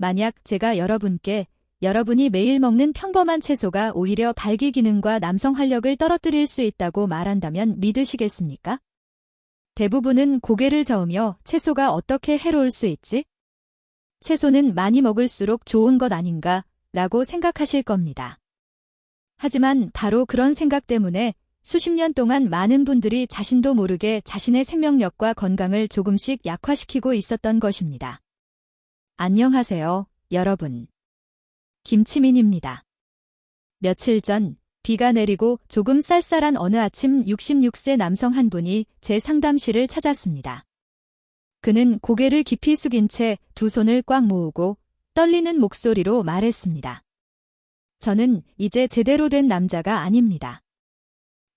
만약 제가 여러분께 여러분이 매일 먹는 평범한 채소가 오히려 발기 기능과 남성 활력을 떨어뜨릴 수 있다고 말한다면 믿으시겠습니까? 대부분은 고개를 저으며 채소가 어떻게 해로울 수 있지? 채소는 많이 먹을수록 좋은 것 아닌가? 라고 생각하실 겁니다. 하지만 바로 그런 생각 때문에 수십 년 동안 많은 분들이 자신도 모르게 자신의 생명력과 건강을 조금씩 약화시키고 있었던 것입니다. 안녕하세요, 여러분. 김치민입니다. 며칠 전 비가 내리고 조금 쌀쌀한 어느 아침 66세 남성 한 분이 제 상담실을 찾았습니다. 그는 고개를 깊이 숙인 채 두 손을 꽉 모으고 떨리는 목소리로 말했습니다. 저는 이제 제대로 된 남자가 아닙니다.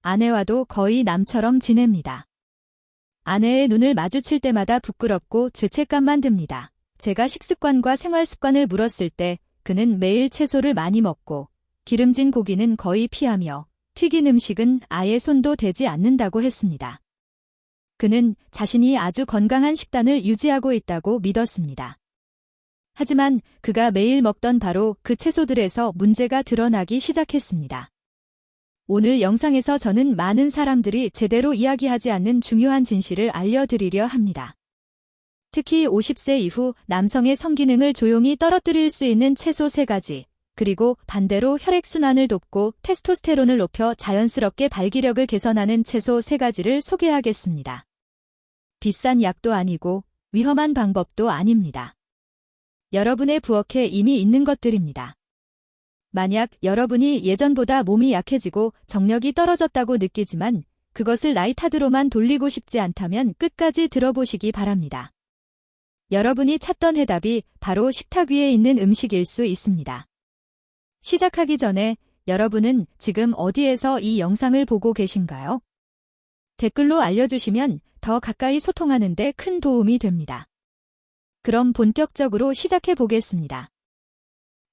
아내와도 거의 남처럼 지냅니다. 아내의 눈을 마주칠 때마다 부끄럽고 죄책감만 듭니다. 제가 식습관과 생활습관을 물었을 때 그는 매일 채소를 많이 먹고 기름진 고기는 거의 피하며 튀긴 음식은 아예 손도 대지 않는다고 했습니다. 그는 자신이 아주 건강한 식단을 유지하고 있다고 믿었습니다. 하지만 그가 매일 먹던 바로 그 채소들에서 문제가 드러나기 시작했습니다. 오늘 영상에서 저는 많은 사람들이 제대로 이야기하지 않는 중요한 진실을 알려드리려 합니다. 특히 50세 이후 남성의 성기능을 조용히 떨어뜨릴 수 있는 채소 3가지, 그리고 반대로 혈액순환을 돕고 테스토스테론을 높여 자연스럽게 발기력을 개선하는 채소 3가지를 소개하겠습니다. 비싼 약도 아니고 위험한 방법도 아닙니다. 여러분의 부엌에 이미 있는 것들입니다. 만약 여러분이 예전보다 몸이 약해지고 정력이 떨어졌다고 느끼지만 그것을 라이타드로만 돌리고 싶지 않다면 끝까지 들어보시기 바랍니다. 여러분이 찾던 해답이 바로 식탁 위에 있는 음식일 수 있습니다. 시작하기 전에 여러분은 지금 어디에서 이 영상을 보고 계신가요? 댓글로 알려주시면 더 가까이 소통하는 데 큰 도움이 됩니다. 그럼 본격적으로 시작해 보겠습니다.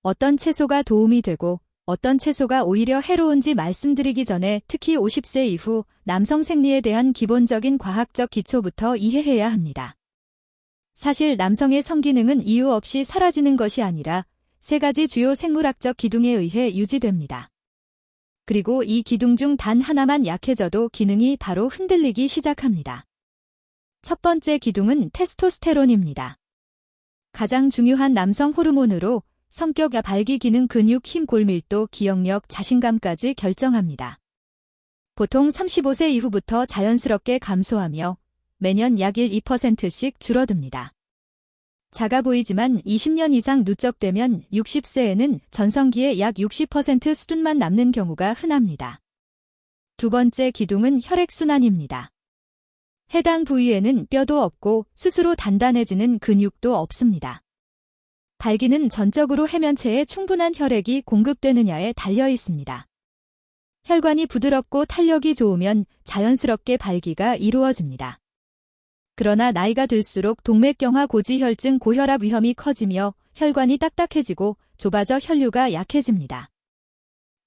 어떤 채소가 도움이 되고 어떤 채소가 오히려 해로운지 말씀드리기 전에 특히 50세 이후 남성 생리에 대한 기본적인 과학적 기초부터 이해해야 합니다. 사실 남성의 성기능은 이유 없이 사라지는 것이 아니라 3가지 주요 생물학적 기둥에 의해 유지됩니다. 그리고 이 기둥 중 단 하나만 약해져도 기능이 바로 흔들리기 시작합니다. 첫 번째 기둥은 테스토스테론입니다. 가장 중요한 남성 호르몬으로 성격, 발기 기능, 근육, 힘, 골밀도, 기억력, 자신감까지 결정합니다. 보통 35세 이후부터 자연스럽게 감소하며 매년 약 1~2%씩 줄어듭니다. 작아 보이지만 20년 이상 누적되면 60세에는 전성기의 약 60% 수준만 남는 경우가 흔합니다. 두 번째 기둥은 혈액순환입니다. 해당 부위에는 뼈도 없고 스스로 단단해지는 근육도 없습니다. 발기는 전적으로 해면체에 충분한 혈액이 공급되느냐에 달려 있습니다. 혈관이 부드럽고 탄력이 좋으면 자연스럽게 발기가 이루어집니다. 그러나 나이가 들수록 동맥경화, 고지혈증, 고혈압 위험이 커지며 혈관이 딱딱해지고 좁아져 혈류가 약해집니다.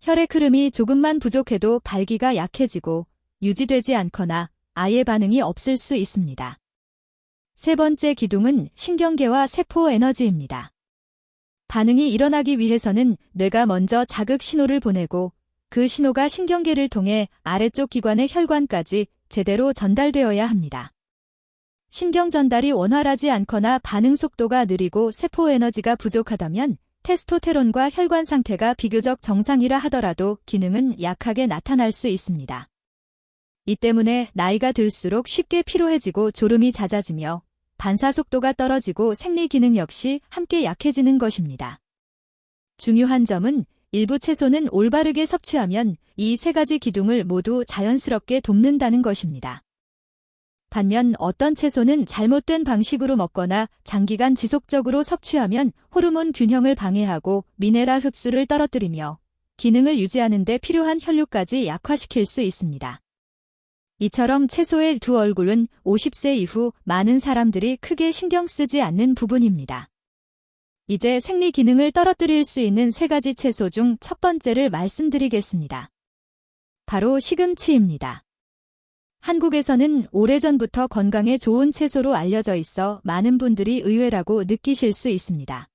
혈액 흐름이 조금만 부족해도 발기가 약해지고 유지되지 않거나 아예 반응이 없을 수 있습니다. 세 번째 기둥은 신경계와 세포 에너지입니다. 반응이 일어나기 위해서는 뇌가 먼저 자극 신호를 보내고 그 신호가 신경계를 통해 아래쪽 기관의 혈관까지 제대로 전달되어야 합니다. 신경 전달이 원활하지 않거나 반응 속도가 느리고 세포 에너지가 부족하다면 테스토스테론과 혈관 상태가 비교적 정상이라 하더라도 기능은 약하게 나타날 수 있습니다. 이 때문에 나이가 들수록 쉽게 피로해지고 졸음이 잦아지며 반사 속도가 떨어지고 생리 기능 역시 함께 약해지는 것입니다. 중요한 점은 일부 채소는 올바르게 섭취하면 이 3가지 기둥을 모두 자연스럽게 돕는다는 것입니다. 반면 어떤 채소는 잘못된 방식으로 먹거나 장기간 지속적으로 섭취하면 호르몬 균형을 방해하고 미네랄 흡수를 떨어뜨리며 기능을 유지하는 데 필요한 혈류까지 약화시킬 수 있습니다. 이처럼 채소의 두 얼굴은 50세 이후 많은 사람들이 크게 신경 쓰지 않는 부분입니다. 이제 생리 기능을 떨어뜨릴 수 있는 3가지 채소 중 첫 번째를 말씀드리겠습니다. 바로 시금치입니다. 한국에서는 오래전부터 건강에 좋은 채소로 알려져 있어 많은 분들이 의외라고 느끼실 수 있습니다.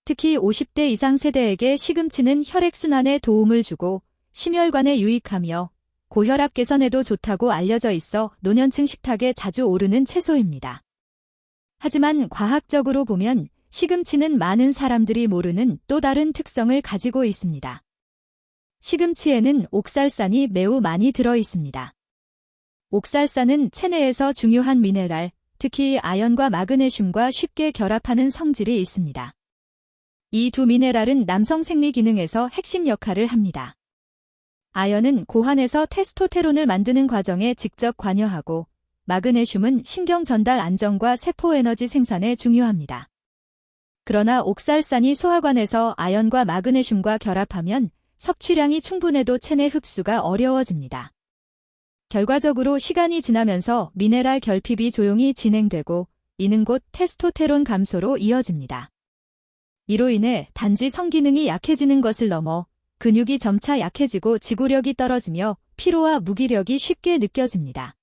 특히 50대 이상 세대에게 시금치는 혈액순환에 도움을 주고 심혈관에 유익하며 고혈압 개선에도 좋다고 알려져 있어 노년층 식탁에 자주 오르는 채소입니다. 하지만 과학적으로 보면 시금치는 많은 사람들이 모르는 또 다른 특성을 가지고 있습니다. 시금치에는 옥살산이 매우 많이 들어 있습니다. 옥살산은 체내에서 중요한 미네랄, 특히 아연과 마그네슘과 쉽게 결합하는 성질이 있습니다. 이 두 미네랄은 남성 생리 기능에서 핵심 역할을 합니다. 아연은 고환에서 테스토테론을 만드는 과정에 직접 관여하고, 마그네슘은 신경 전달 안정과 세포 에너지 생산에 중요합니다. 그러나 옥살산이 소화관에서 아연과 마그네슘과 결합하면 섭취량이 충분해도 체내 흡수가 어려워집니다. 결과적으로 시간이 지나면서 미네랄 결핍이 조용히 진행되고 이는 곧 테스토테론 감소로 이어집니다. 이로 인해 단지 성기능이 약해지는 것을 넘어 근육이 점차 약해지고 지구력이 떨어지며 피로와 무기력이 쉽게 느껴집니다.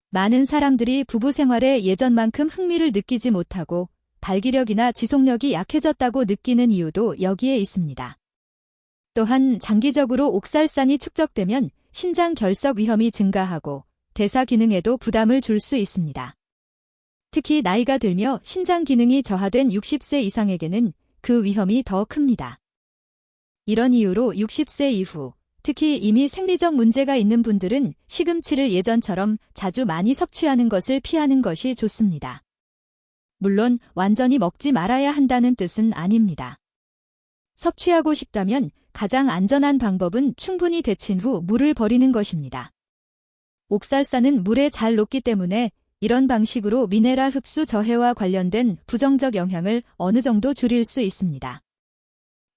많은 사람들이 부부 생활에 예전만큼 흥미를 느끼지 못하고 발기력이나 지속력이 약해졌다고 느끼는 이유도 여기에 있습니다. 또한 장기적으로 옥살산이 축적되면 신장 결석 위험이 증가하고 대사 기능에도 부담을 줄 수 있습니다. 특히 나이가 들며 신장 기능이 저하된 60세 이상에게는 그 위험이 더 큽니다. 이런 이유로 60세 이후, 특히 이미 생리적 문제가 있는 분들은 시금치를 예전처럼 자주 많이 섭취하는 것을 피하는 것이 좋습니다. 물론 완전히 먹지 말아야 한다는 뜻은 아닙니다. 섭취하고 싶다면 가장 안전한 방법은 충분히 데친 후 물을 버리는 것입니다. 옥살산은 물에 잘 녹기 때문에 이런 방식으로 미네랄 흡수 저해와 관련된 부정적 영향을 어느 정도 줄일 수 있습니다.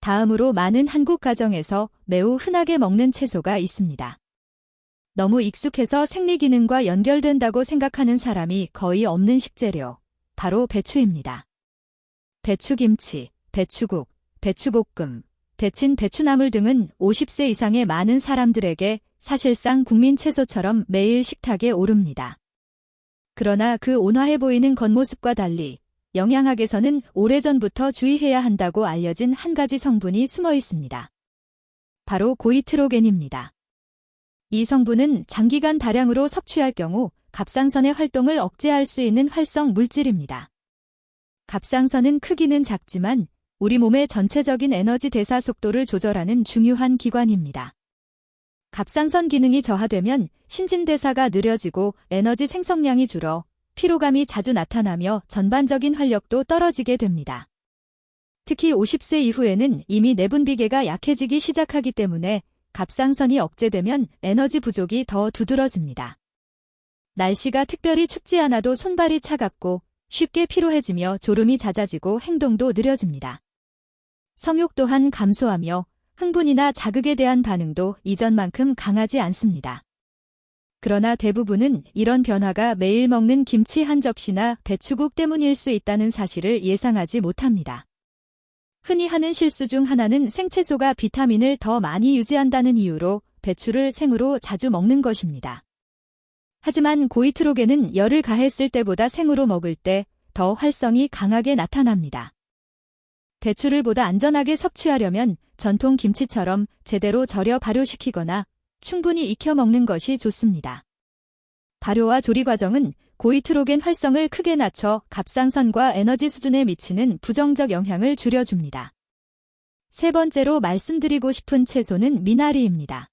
다음으로 많은 한국 가정에서 매우 흔하게 먹는 채소가 있습니다. 너무 익숙해서 생리 기능과 연결된다고 생각하는 사람이 거의 없는 식재료, 바로 배추입니다. 배추김치, 배추국, 배추볶음, 데친 배추나물 등은 50세 이상의 많은 사람들에게 사실상 국민 채소처럼 매일 식탁에 오릅니다. 그러나 그 온화해 보이는 겉모습과 달리 영양학에서는 오래전부터 주의해야 한다고 알려진 한 가지 성분이 숨어 있습니다. 바로 고이트로겐입니다. 이 성분은 장기간 다량으로 섭취할 경우 갑상선의 활동을 억제할 수 있는 활성 물질입니다. 갑상선은 크기는 작지만 우리 몸의 전체적인 에너지 대사 속도를 조절하는 중요한 기관입니다. 갑상선 기능이 저하되면 신진대사가 느려지고 에너지 생성량이 줄어 피로감이 자주 나타나며 전반적인 활력도 떨어지게 됩니다. 특히 50세 이후에는 이미 내분비계가 약해지기 시작하기 때문에 갑상선이 억제되면 에너지 부족이 더 두드러집니다. 날씨가 특별히 춥지 않아도 손발이 차갑고 쉽게 피로해지며 졸음이 잦아지고 행동도 느려집니다. 성욕 또한 감소하며 흥분이나 자극에 대한 반응도 이전만큼 강하지 않습니다. 그러나 대부분은 이런 변화가 매일 먹는 김치 한 접시나 배추국 때문일 수 있다는 사실을 예상하지 못합니다. 흔히 하는 실수 중 하나는 생채소가 비타민을 더 많이 유지한다는 이유로 배추를 생으로 자주 먹는 것입니다. 하지만 고이트로겐은 열을 가했을 때보다 생으로 먹을 때 더 활성이 강하게 나타납니다. 배추를 보다 안전하게 섭취하려면 전통 김치처럼 제대로 절여 발효시키거나 충분히 익혀 먹는 것이 좋습니다. 발효와 조리 과정은 고이트로겐 활성을 크게 낮춰 갑상선과 에너지 수준에 미치는 부정적 영향을 줄여줍니다. 세 번째로 말씀드리고 싶은 채소는 미나리입니다.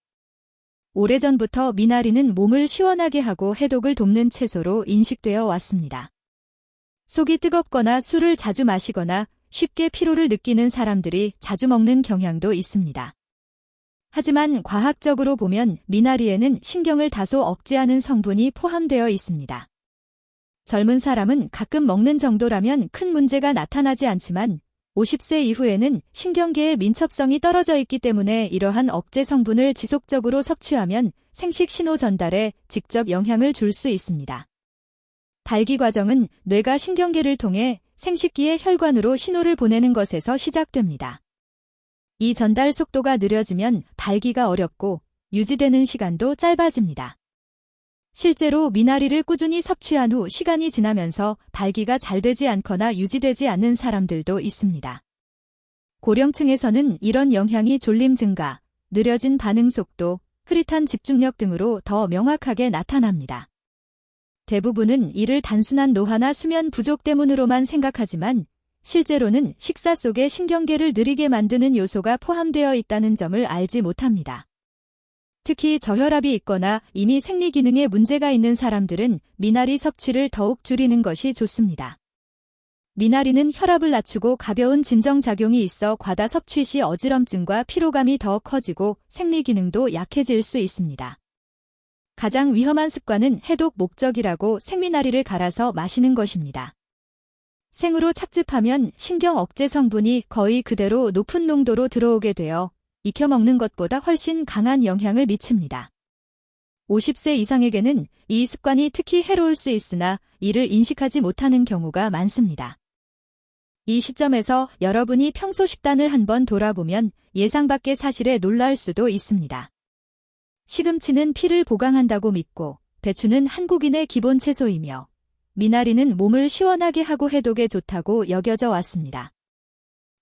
오래전부터 미나리는 몸을 시원하게 하고 해독을 돕는 채소로 인식되어 왔습니다. 속이 뜨겁거나 술을 자주 마시거나 쉽게 피로를 느끼는 사람들이 자주 먹는 경향도 있습니다. 하지만 과학적으로 보면 미나리에는 신경을 다소 억제하는 성분이 포함되어 있습니다. 젊은 사람은 가끔 먹는 정도라면 큰 문제가 나타나지 않지만 50세 이후에는 신경계의 민첩성이 떨어져 있기 때문에 이러한 억제 성분을 지속적으로 섭취하면 생식 신호 전달에 직접 영향을 줄 수 있습니다. 발기 과정은 뇌가 신경계를 통해 생식기의 혈관으로 신호를 보내는 것에서 시작됩니다. 이 전달 속도가 느려지면 발기가 어렵고 유지되는 시간도 짧아집니다. 실제로 미나리를 꾸준히 섭취한 후 시간이 지나면서 발기가 잘 되지 않거나 유지되지 않는 사람들도 있습니다. 고령층에서는 이런 영향이 졸림 증가, 느려진 반응 속도, 흐릿한 집중력 등으로 더 명확하게 나타납니다. 대부분은 이를 단순한 노화나 수면 부족 때문으로만 생각하지만 실제로는 식사 속에 신경계를 느리게 만드는 요소가 포함되어 있다는 점을 알지 못합니다. 특히 저혈압이 있거나 이미 생리 기능에 문제가 있는 사람들은 미나리 섭취를 더욱 줄이는 것이 좋습니다. 미나리는 혈압을 낮추고 가벼운 진정작용이 있어 과다 섭취 시 어지럼증과 피로감이 더 커지고 생리 기능도 약해질 수 있습니다. 가장 위험한 습관은 해독 목적이라고 생미나리를 갈아서 마시는 것입니다. 생으로 착즙하면 신경 억제 성분이 거의 그대로 높은 농도로 들어오게 되어 익혀 먹는 것보다 훨씬 강한 영향을 미칩니다. 50세 이상에게는 이 습관이 특히 해로울 수 있으나 이를 인식하지 못하는 경우가 많습니다. 이 시점에서 여러분이 평소 식단을 한번 돌아보면 예상 밖의 사실에 놀랄 수도 있습니다. 시금치는 피를 보강한다고 믿고 배추는 한국인의 기본 채소이며 미나리는 몸을 시원하게 하고 해독에 좋다고 여겨져 왔습니다.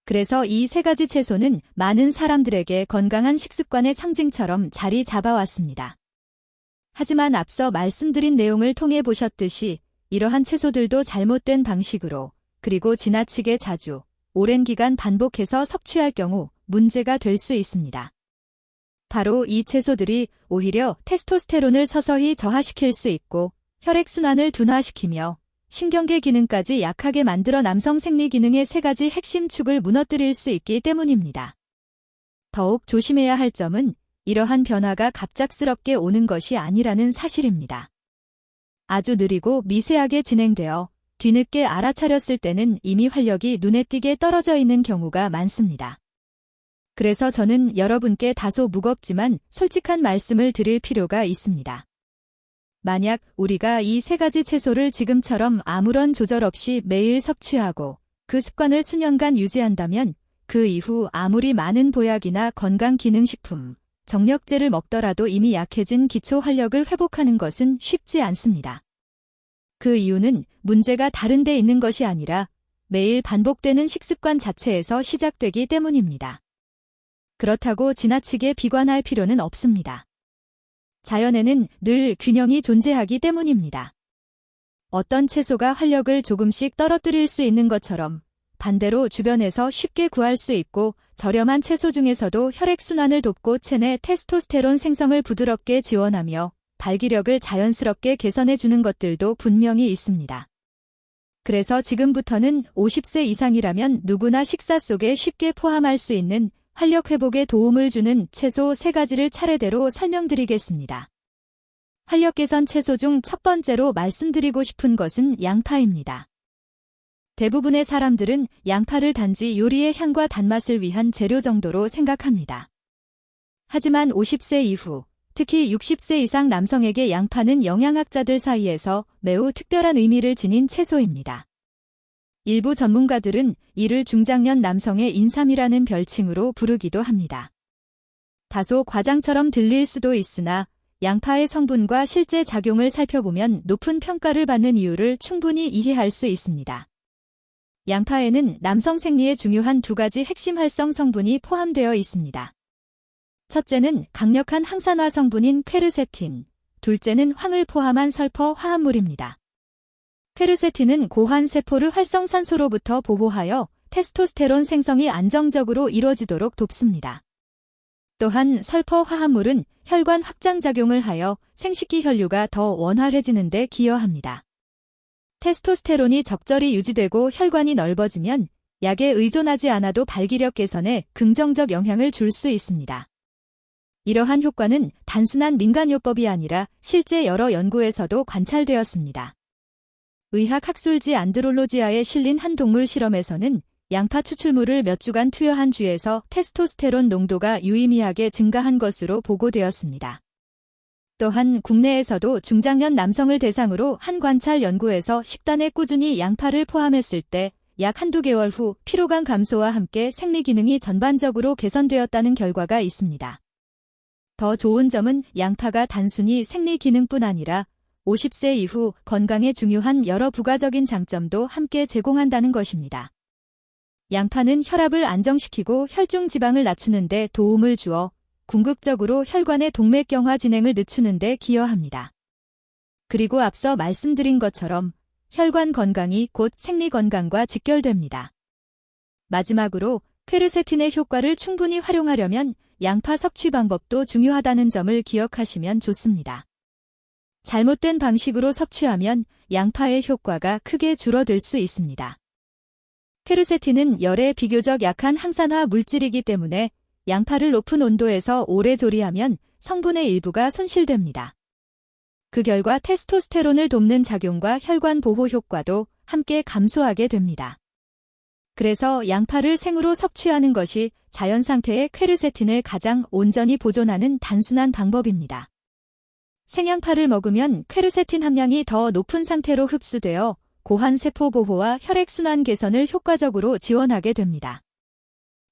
그래서 이 세 가지 채소는 많은 사람들에게 건강한 식습관의 상징처럼 자리 잡아왔습니다. 하지만 앞서 말씀드린 내용을 통해 보셨듯이 이러한 채소들도 잘못된 방식으로 그리고 지나치게 자주, 오랜 기간 반복해서 섭취할 경우 문제가 될 수 있습니다. 바로 이 채소들이 오히려 테스토스테론을 서서히 저하시킬 수 있고 혈액순환을 둔화시키며 신경계 기능까지 약하게 만들어 남성 생리 기능의 세 가지 핵심 축을 무너뜨릴 수 있기 때문입니다. 더욱 조심해야 할 점은 이러한 변화가 갑작스럽게 오는 것이 아니라는 사실입니다. 아주 느리고 미세하게 진행되어 뒤늦게 알아차렸을 때는 이미 활력이 눈에 띄게 떨어져 있는 경우가 많습니다. 그래서 저는 여러분께 다소 무겁지만 솔직한 말씀을 드릴 필요가 있습니다. 만약 우리가 이 세 가지 채소를 지금처럼 아무런 조절 없이 매일 섭취하고 그 습관을 수년간 유지한다면 그 이후 아무리 많은 보약이나 건강기능식품, 정력제를 먹더라도 이미 약해진 기초 활력을 회복하는 것은 쉽지 않습니다. 그 이유는 문제가 다른 데 있는 것이 아니라 매일 반복되는 식습관 자체에서 시작되기 때문입니다. 그렇다고 지나치게 비관할 필요는 없습니다. 자연에는 늘 균형이 존재하기 때문입니다. 어떤 채소가 활력을 조금씩 떨어뜨릴 수 있는 것처럼 반대로 주변에서 쉽게 구할 수 있고 저렴한 채소 중에서도 혈액순환을 돕고 체내 테스토스테론 생성을 부드럽게 지원하며 발기력을 자연스럽게 개선해주는 것들도 분명히 있습니다. 그래서 지금부터는 50세 이상이라면 누구나 식사 속에 쉽게 포함할 수 있는 활력 회복에 도움을 주는 채소 3가지를 차례대로 설명드리겠습니다. 활력 개선 채소 중 첫 번째로 말씀드리고 싶은 것은 양파입니다. 대부분의 사람들은 양파를 단지 요리의 향과 단맛을 위한 재료 정도로 생각합니다. 하지만 50세 이후, 특히 60세 이상 남성에게 양파는 영양학자들 사이에서 매우 특별한 의미를 지닌 채소입니다. 일부 전문가들은 이를 중장년 남성의 인삼이라는 별칭으로 부르기도 합니다. 다소 과장처럼 들릴 수도 있으나 양파의 성분과 실제 작용을 살펴보면 높은 평가를 받는 이유를 충분히 이해할 수 있습니다. 양파에는 남성 생리에 중요한 2가지 핵심 활성 성분이 포함되어 있습니다. 첫째는 강력한 항산화 성분인 퀘르세틴, 둘째는 황을 포함한 설퍼 화합물입니다. 퀘르세틴은 고환 세포를 활성산소로부터 보호하여 테스토스테론 생성이 안정적으로 이루어지도록 돕습니다. 또한 설퍼 화합물은 혈관 확장작용을 하여 생식기 혈류가 더 원활해지는 데 기여합니다. 테스토스테론이 적절히 유지되고 혈관이 넓어지면 약에 의존하지 않아도 발기력 개선에 긍정적 영향을 줄 수 있습니다. 이러한 효과는 단순한 민간요법이 아니라 실제 여러 연구에서도 관찰되었습니다. 의학 학술지 안드롤로지아에 실린 한 동물 실험에서는 양파 추출물을 몇 주간 투여한 쥐에서 테스토스테론 농도가 유의미하게 증가한 것으로 보고되었습니다. 또한 국내에서도 중장년 남성을 대상으로 한 관찰 연구에서 식단에 꾸준히 양파를 포함했을 때 약 한두 개월 후 피로감 감소와 함께 생리 기능이 전반적으로 개선되었다는 결과가 있습니다. 더 좋은 점은 양파가 단순히 생리 기능뿐 아니라 50세 이후 건강에 중요한 여러 부가적인 장점도 함께 제공한다는 것입니다. 양파는 혈압을 안정시키고 혈중 지방을 낮추는 데 도움을 주어 궁극적으로 혈관의 동맥경화 진행을 늦추는 데 기여합니다. 그리고 앞서 말씀드린 것처럼 혈관 건강이 곧 생리 건강과 직결됩니다. 마지막으로 퀘르세틴의 효과를 충분히 활용하려면 양파 섭취 방법도 중요하다는 점을 기억하시면 좋습니다. 잘못된 방식으로 섭취하면 양파의 효과가 크게 줄어들 수 있습니다. 퀘르세틴은 열에 비교적 약한 항산화 물질이기 때문에 양파를 높은 온도에서 오래 조리하면 성분의 일부가 손실됩니다. 그 결과 테스토스테론을 돕는 작용과 혈관 보호 효과도 함께 감소하게 됩니다. 그래서 양파를 생으로 섭취하는 것이 자연 상태의 퀘르세틴을 가장 온전히 보존하는 단순한 방법입니다. 생양파를 먹으면 퀘르세틴 함량이 더 높은 상태로 흡수되어 고환 세포 보호와 혈액순환 개선을 효과적으로 지원하게 됩니다.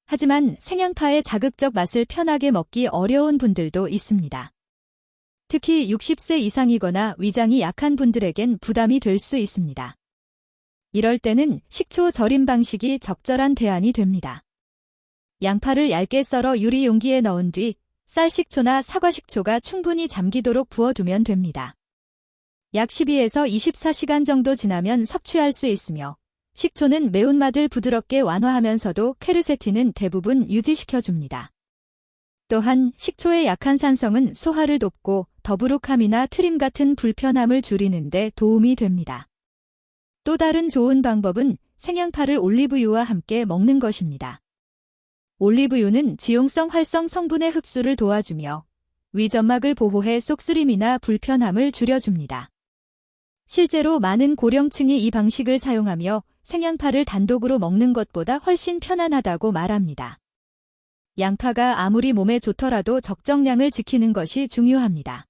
하지만 생양파의 자극적 맛을 편하게 먹기 어려운 분들도 있습니다. 특히 60세 이상이거나 위장이 약한 분들에겐 부담이 될 수 있습니다. 이럴 때는 식초 절임 방식이 적절한 대안이 됩니다. 양파를 얇게 썰어 유리 용기에 넣은 뒤 쌀식초나 사과식초가 충분히 잠기도록 부어두면 됩니다. 약 12에서 24시간 정도 지나면 섭취할 수 있으며 식초는 매운맛을 부드럽게 완화하면서도 퀘르세틴은 대부분 유지시켜줍니다. 또한 식초의 약한 산성은 소화를 돕고 더부룩함이나 트림 같은 불편함을 줄이는 데 도움이 됩니다. 또 다른 좋은 방법은 생양파를 올리브유와 함께 먹는 것입니다. 올리브유는 지용성 활성 성분의 흡수를 도와주며 위점막을 보호해 속쓰림이나 불편함을 줄여줍니다. 실제로 많은 고령층이 이 방식을 사용하며 생양파를 단독으로 먹는 것보다 훨씬 편안하다고 말합니다. 양파가 아무리 몸에 좋더라도 적정량을 지키는 것이 중요합니다.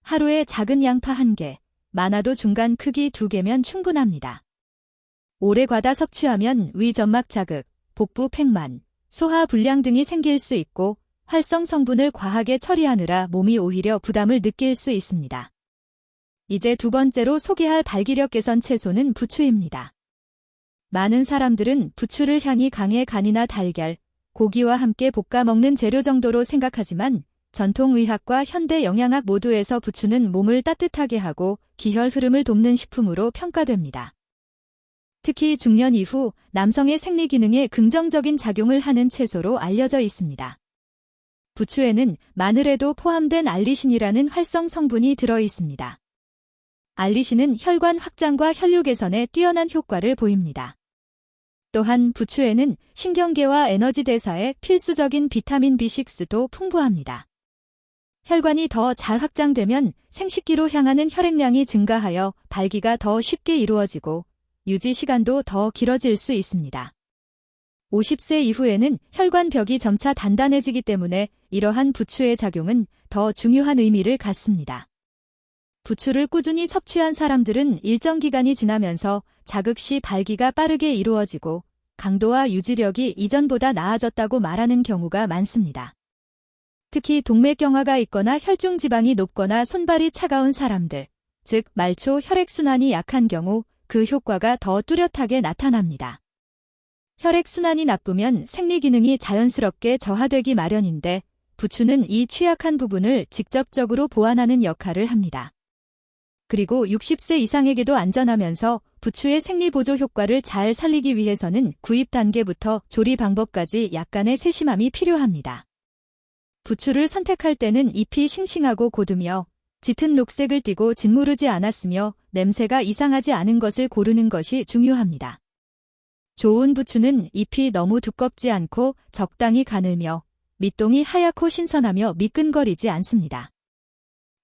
하루에 작은 양파 1개, 많아도 중간 크기 2개면 충분합니다. 오래 과다 섭취하면 위점막 자극, 복부 팽만, 소화 불량 등이 생길 수 있고 활성 성분을 과하게 처리하느라 몸이 오히려 부담을 느낄 수 있습니다. 이제 두 번째로 소개할 발기력 개선 채소는 부추입니다. 많은 사람들은 부추를 향이 강해 간이나 달걀, 고기와 함께 볶아 먹는 재료 정도로 생각하지만 전통의학과 현대 영양학 모두에서 부추는 몸을 따뜻하게 하고 기혈 흐름을 돕는 식품으로 평가됩니다. 특히 중년 이후 남성의 생리 기능에 긍정적인 작용을 하는 채소로 알려져 있습니다. 부추에는 마늘에도 포함된 알리신이라는 활성 성분이 들어 있습니다. 알리신은 혈관 확장과 혈류 개선에 뛰어난 효과를 보입니다. 또한 부추에는 신경계와 에너지 대사에 필수적인 비타민 B6도 풍부합니다. 혈관이 더 잘 확장되면 생식기로 향하는 혈액량이 증가하여 발기가 더 쉽게 이루어지고 유지 시간도 더 길어질 수 있습니다. 50세 이후에는 혈관벽이 점차 단단해지기 때문에 이러한 부추의 작용은 더 중요한 의미를 갖습니다. 부추를 꾸준히 섭취한 사람들은 일정 기간이 지나면서 자극 시 발기가 빠르게 이루어지고 강도와 유지력이 이전보다 나아졌다고 말하는 경우가 많습니다. 특히 동맥경화가 있거나 혈중 지방이 높거나 손발이 차가운 사람들, 즉 말초 혈액순환이 약한 경우 그 효과가 더 뚜렷하게 나타납니다. 혈액순환이 나쁘면 생리 기능이 자연스럽게 저하되기 마련인데 부추는 이 취약한 부분을 직접적으로 보완하는 역할을 합니다. 그리고 60세 이상에게도 안전하면서 부추의 생리보조 효과를 잘 살리기 위해서는 구입 단계부터 조리 방법까지 약간의 세심함이 필요합니다. 부추를 선택할 때는 잎이 싱싱하고 고두며 짙은 녹색을 띠고 짓무르지 않았으며 냄새가 이상하지 않은 것을 고르는 것이 중요합니다. 좋은 부추는 잎이 너무 두껍지 않고 적당히 가늘며 밑동이 하얗고 신선하며 미끈거리지 않습니다.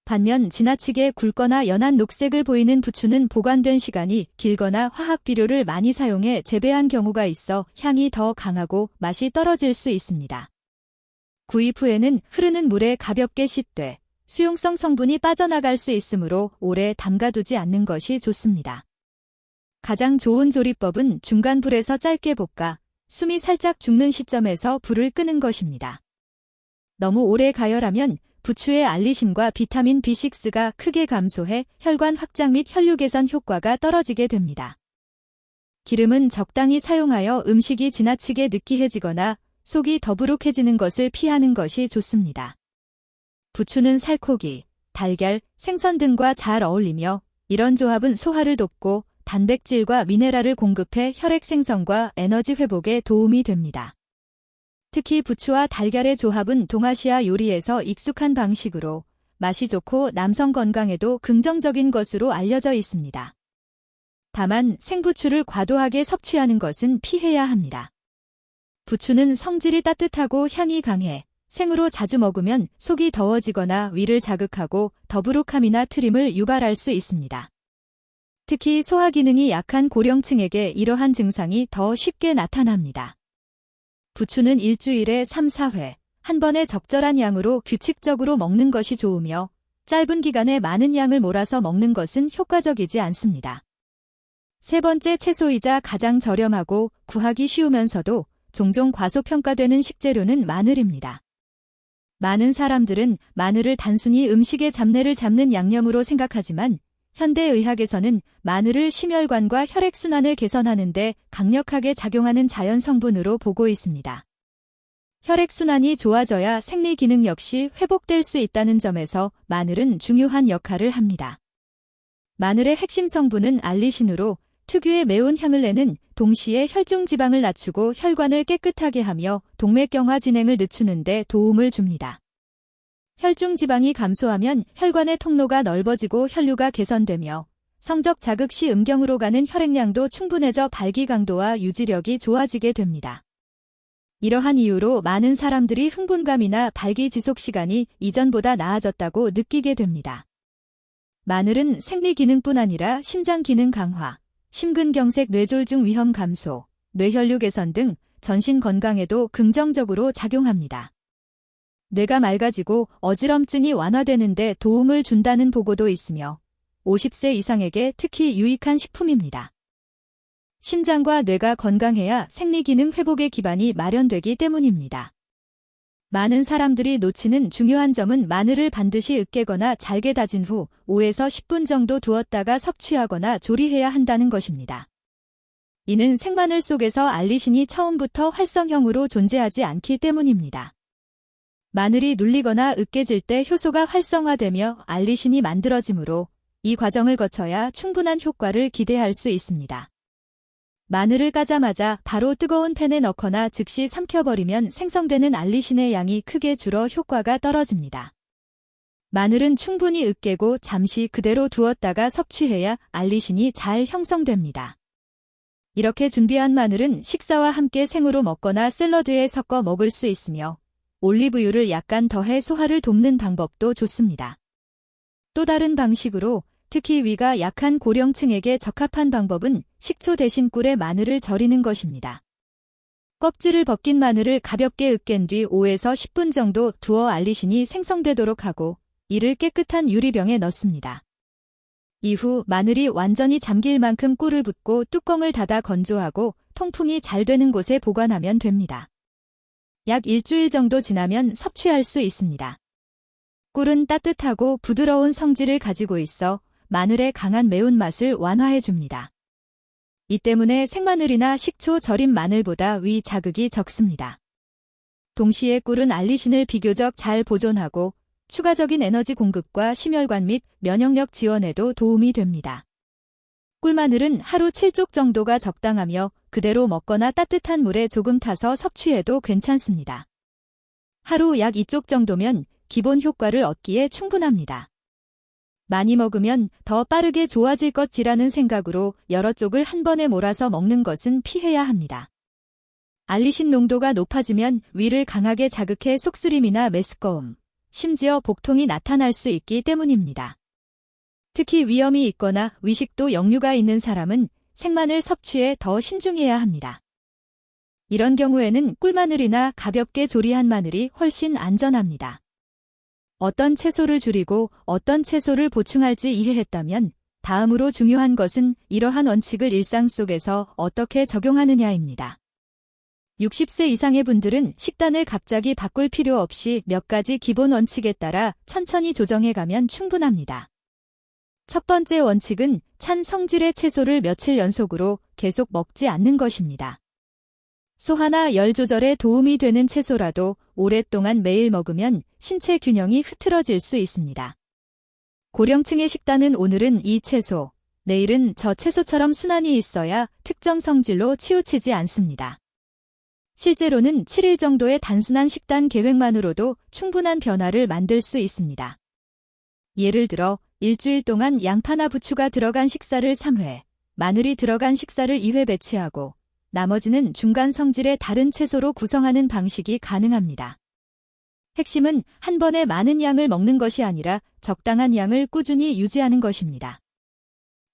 반면 지나치게 굵거나 연한 녹색을 보이는 부추는 보관된 시간이 길거나 화학 비료를 많이 사용해 재배한 경우가 있어 향이 더 강하고 맛이 떨어질 수 있습니다. 구입 후에는 흐르는 물에 가볍게 씻되 수용성 성분이 빠져나갈 수 있으므로 오래 담가두지 않는 것이 좋습니다. 가장 좋은 조리법은 중간 불에서 짧게 볶아 숨이 살짝 죽는 시점에서 불을 끄는 것입니다. 너무 오래 가열하면 부추의 알리신과 비타민 B6가 크게 감소해 혈관 확장 및 혈류 개선 효과가 떨어지게 됩니다. 기름은 적당히 사용하여 음식이 지나치게 느끼해지거나 속이 더부룩해지는 것을 피하는 것이 좋습니다. 부추는 살코기, 달걀, 생선 등과 잘 어울리며 이런 조합은 소화를 돕고 단백질과 미네랄을 공급해 혈액 생성과 에너지 회복에 도움이 됩니다. 특히 부추와 달걀의 조합은 동아시아 요리에서 익숙한 방식으로 맛이 좋고 남성 건강에도 긍정적인 것으로 알려져 있습니다. 다만 생부추를 과도하게 섭취하는 것은 피해야 합니다. 부추는 성질이 따뜻하고 향이 강해 생으로 자주 먹으면 속이 더워지거나 위를 자극하고 더부룩함이나 트림을 유발할 수 있습니다. 특히 소화 기능이 약한 고령층에게 이러한 증상이 더 쉽게 나타납니다. 부추는 일주일에 3, 4회, 한 번에 적절한 양으로 규칙적으로 먹는 것이 좋으며 짧은 기간에 많은 양을 몰아서 먹는 것은 효과적이지 않습니다. 세 번째 채소이자 가장 저렴하고 구하기 쉬우면서도 종종 과소평가되는 식재료는 마늘입니다. 많은 사람들은 마늘을 단순히 음식의 잡내를 잡는 양념으로 생각하지만 현대의학에서는 마늘을 심혈관과 혈액순환을 개선하는 데 강력하게 작용하는 자연 성분으로 보고 있습니다. 혈액순환이 좋아져야 생리 기능 역시 회복될 수 있다는 점에서 마늘은 중요한 역할을 합니다. 마늘의 핵심 성분은 알리신으로 특유의 매운 향을 내는 동시에 혈중 지방을 낮추고 혈관을 깨끗하게 하며 동맥경화 진행을 늦추는 데 도움을 줍니다. 혈중 지방이 감소하면 혈관의 통로가 넓어지고 혈류가 개선되며 성적 자극 시 음경으로 가는 혈액량도 충분해져 발기 강도와 유지력이 좋아지게 됩니다. 이러한 이유로 많은 사람들이 흥분감이나 발기 지속 시간이 이전보다 나아졌다고 느끼게 됩니다. 마늘은 생리 기능뿐 아니라 심장 기능 강화, 심근경색 뇌졸중 위험 감소, 뇌혈류 개선 등 전신 건강에도 긍정적으로 작용합니다. 뇌가 맑아지고 어지럼증이 완화되는 데 도움을 준다는 보고도 있으며 50세 이상에게 특히 유익한 식품입니다. 심장과 뇌가 건강해야 생리 기능 회복의 기반이 마련되기 때문입니다. 많은 사람들이 놓치는 중요한 점은 마늘을 반드시 으깨거나 잘게 다진 후 5에서 10분 정도 두었다가 섭취하거나 조리해야 한다는 것입니다. 이는 생마늘 속에서 알리신이 처음부터 활성형으로 존재하지 않기 때문입니다. 마늘이 눌리거나 으깨질 때 효소가 활성화되며 알리신이 만들어지므로 이 과정을 거쳐야 충분한 효과를 기대할 수 있습니다. 마늘을 까자마자 바로 뜨거운 팬에 넣거나 즉시 삼켜버리면 생성되는 알리신의 양이 크게 줄어 효과가 떨어집니다. 마늘은 충분히 으깨고 잠시 그대로 두었다가 섭취해야 알리신이 잘 형성됩니다. 이렇게 준비한 마늘은 식사와 함께 생으로 먹거나 샐러드에 섞어 먹을 수 있으며 올리브유를 약간 더해 소화를 돕는 방법도 좋습니다. 또 다른 방식으로 특히 위가 약한 고령층에게 적합한 방법은 식초 대신 꿀에 마늘을 절이는 것입니다. 껍질을 벗긴 마늘을 가볍게 으깬 뒤 5에서 10분 정도 두어 알리신이 생성되도록 하고 이를 깨끗한 유리병에 넣습니다. 이후 마늘이 완전히 잠길 만큼 꿀을 붓고 뚜껑을 닫아 건조하고 통풍이 잘 되는 곳에 보관하면 됩니다. 약 일주일 정도 지나면 섭취할 수 있습니다. 꿀은 따뜻하고 부드러운 성질을 가지고 있어 마늘의 강한 매운맛을 완화해줍니다. 이 때문에 생마늘이나 식초 절인 마늘보다 위 자극이 적습니다. 동시에 꿀은 알리신을 비교적 잘 보존하고 추가적인 에너지 공급과 심혈관 및 면역력 지원에도 도움이 됩니다. 꿀마늘은 하루 7쪽 정도가 적당하며 그대로 먹거나 따뜻한 물에 조금 타서 섭취해도 괜찮습니다. 하루 약 2쪽 정도면 기본 효과를 얻기에 충분합니다. 많이 먹으면 더 빠르게 좋아질 것이라는 생각으로 여러 쪽을 한 번에 몰아서 먹는 것은 피해야 합니다. 알리신 농도가 높아지면 위를 강하게 자극해 속쓰림이나 메스꺼움, 심지어 복통이 나타날 수 있기 때문입니다. 특히 위염이 있거나 위식도 역류가 있는 사람은 생마늘 섭취에 더 신중해야 합니다. 이런 경우에는 꿀마늘이나 가볍게 조리한 마늘이 훨씬 안전합니다. 어떤 채소를 줄이고 어떤 채소를 보충할지 이해했다면 다음으로 중요한 것은 이러한 원칙을 일상 속에서 어떻게 적용하느냐입니다. 60세 이상의 분들은 식단을 갑자기 바꿀 필요 없이 몇 가지 기본 원칙에 따라 천천히 조정해가면 충분합니다. 첫 번째 원칙은 찬 성질의 채소를 며칠 연속으로 계속 먹지 않는 것입니다. 소화나 열 조절에 도움이 되는 채소라도 오랫동안 매일 먹으면 신체 균형이 흐트러질 수 있습니다. 고령층의 식단은 오늘은 이 채소, 내일은 저 채소처럼 순환이 있어야 특정 성질로 치우치지 않습니다. 실제로는 7일 정도의 단순한 식단 계획만으로도 충분한 변화를 만들 수 있습니다. 예를 들어 일주일 동안 양파나 부추가 들어간 식사를 3회, 마늘이 들어간 식사를 2회 배치하고 나머지는 중간 성질의 다른 채소로 구성하는 방식이 가능합니다. 핵심은 한 번에 많은 양을 먹는 것이 아니라 적당한 양을 꾸준히 유지하는 것입니다.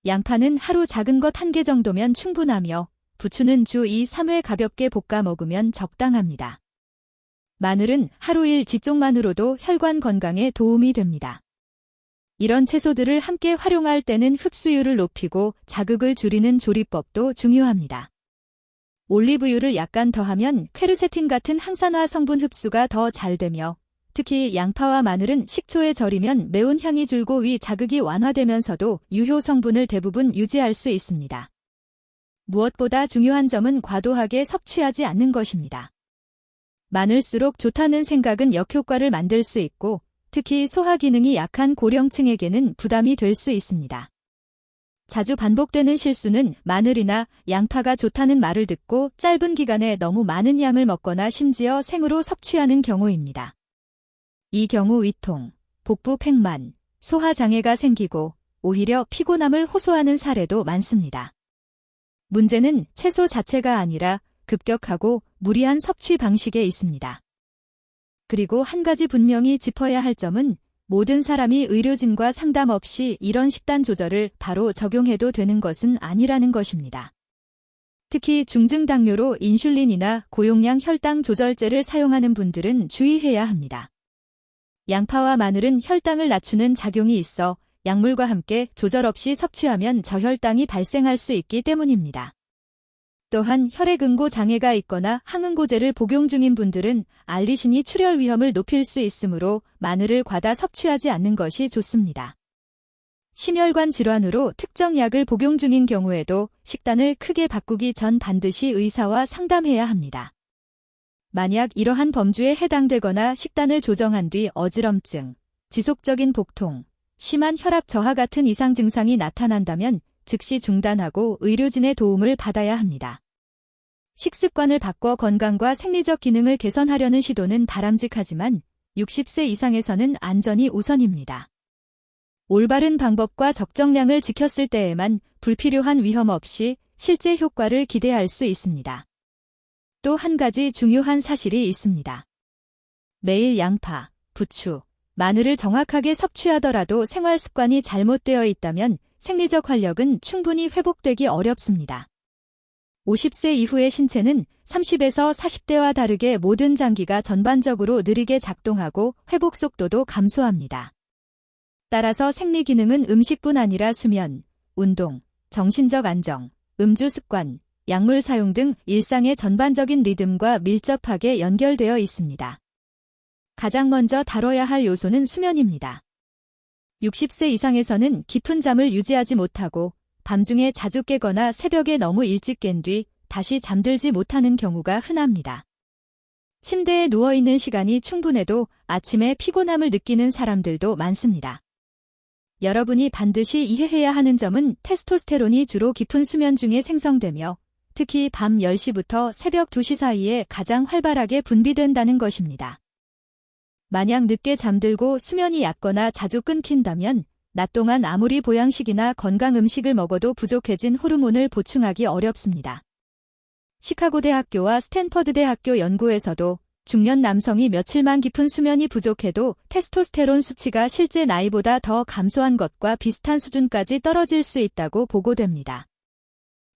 양파는 하루 작은 것 1개 정도면 충분하며 부추는 주 2, 3회 가볍게 볶아 먹으면 적당합니다. 마늘은 하루 1지쪽만으로도 혈관 건강에 도움이 됩니다. 이런 채소들을 함께 활용할 때는 흡수율을 높이고 자극을 줄이는 조리법도 중요합니다. 올리브유를 약간 더하면 퀘르세틴 같은 항산화 성분 흡수가 더 잘 되며 특히 양파와 마늘은 식초에 절이면 매운 향이 줄고 위 자극이 완화되면서도 유효 성분을 대부분 유지할 수 있습니다. 무엇보다 중요한 점은 과도하게 섭취하지 않는 것입니다. 많을수록 좋다는 생각은 역효과를 만들 수 있고 특히 소화 기능이 약한 고령층에게는 부담이 될 수 있습니다. 자주 반복되는 실수는 마늘이나 양파가 좋다는 말을 듣고 짧은 기간에 너무 많은 양을 먹거나 심지어 생으로 섭취하는 경우입니다. 이 경우 위통, 복부 팽만, 소화 장애가 생기고 오히려 피곤함을 호소하는 사례도 많습니다. 문제는 채소 자체가 아니라 급격하고 무리한 섭취 방식에 있습니다. 그리고 한 가지 분명히 짚어야 할 점은 모든 사람이 의료진과 상담 없이 이런 식단 조절을 바로 적용해도 되는 것은 아니라는 것입니다. 특히 중증 당뇨로 인슐린이나 고용량 혈당 조절제를 사용하는 분들은 주의해야 합니다. 양파와 마늘은 혈당을 낮추는 작용이 있어 약물과 함께 조절 없이 섭취하면 저혈당이 발생할 수 있기 때문입니다. 또한 혈액응고 장애가 있거나 항응고제를 복용 중인 분들은 알리신이 출혈 위험을 높일 수 있으므로 마늘을 과다 섭취하지 않는 것이 좋습니다. 심혈관 질환으로 특정 약을 복용 중인 경우에도 식단을 크게 바꾸기 전 반드시 의사와 상담해야 합니다. 만약 이러한 범주에 해당되거나 식단을 조정한 뒤 어지럼증, 지속적인 복통, 심한 혈압 저하 같은 이상 증상이 나타난다면 즉시 중단하고 의료진의 도움을 받아야 합니다. 식습관을 바꿔 건강과 생리적 기능을 개선하려는 시도는 바람직하지만 60세 이상에서는 안전이 우선입니다. 올바른 방법과 적정량을 지켰을 때에만 불필요한 위험 없이 실제 효과를 기대할 수 있습니다. 또 한 가지 중요한 사실이 있습니다. 매일 양파, 부추, 마늘을 정확하게 섭취하더라도 생활 습관이 잘못되어 있다면 생리적 활력은 충분히 회복되기 어렵습니다. 50세 이후의 신체는 30에서 40대와 다르게 모든 장기가 전반적으로 느리게 작동하고 회복 속도도 감소합니다. 따라서 생리 기능은 음식뿐 아니라 수면, 운동, 정신적 안정, 음주 습관, 약물 사용 등 일상의 전반적인 리듬과 밀접하게 연결되어 있습니다. 가장 먼저 다뤄야 할 요소는 수면입니다. 60세 이상에서는 깊은 잠을 유지하지 못하고 밤중에 자주 깨거나 새벽에 너무 일찍 깬 뒤 다시 잠들지 못하는 경우가 흔합니다. 침대에 누워있는 시간이 충분해도 아침에 피곤함을 느끼는 사람들도 많습니다. 여러분이 반드시 이해해야 하는 점은 테스토스테론이 주로 깊은 수면 중에 생성되며 특히 밤 10시부터 새벽 2시 사이에 가장 활발하게 분비된다는 것입니다. 만약 늦게 잠들고 수면이 얕거나 자주 끊긴다면 낮 동안 아무리 보양식이나 건강 음식을 먹어도 부족해진 호르몬을 보충하기 어렵습니다. 시카고 대학교와 스탠퍼드 대학교 연구에서도 중년 남성이 며칠만 깊은 수면이 부족해도 테스토스테론 수치가 실제 나이보다 더 감소한 것과 비슷한 수준까지 떨어질 수 있다고 보고됩니다.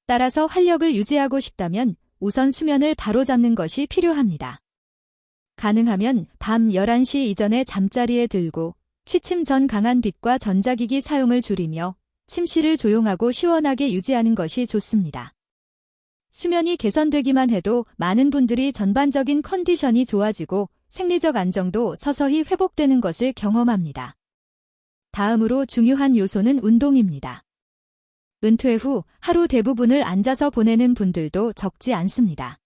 따라서 활력을 유지하고 싶다면 우선 수면을 바로잡는 것이 필요합니다. 가능하면 밤 11시 이전에 잠자리에 들고 취침 전 강한 빛과 전자기기 사용을 줄이며 침실을 조용하고 시원하게 유지하는 것이 좋습니다. 수면이 개선되기만 해도 많은 분들이 전반적인 컨디션이 좋아지고 생리적 안정도 서서히 회복되는 것을 경험합니다. 다음으로 중요한 요소는 운동입니다. 은퇴 후 하루 대부분을 앉아서 보내는 분들도 적지 않습니다.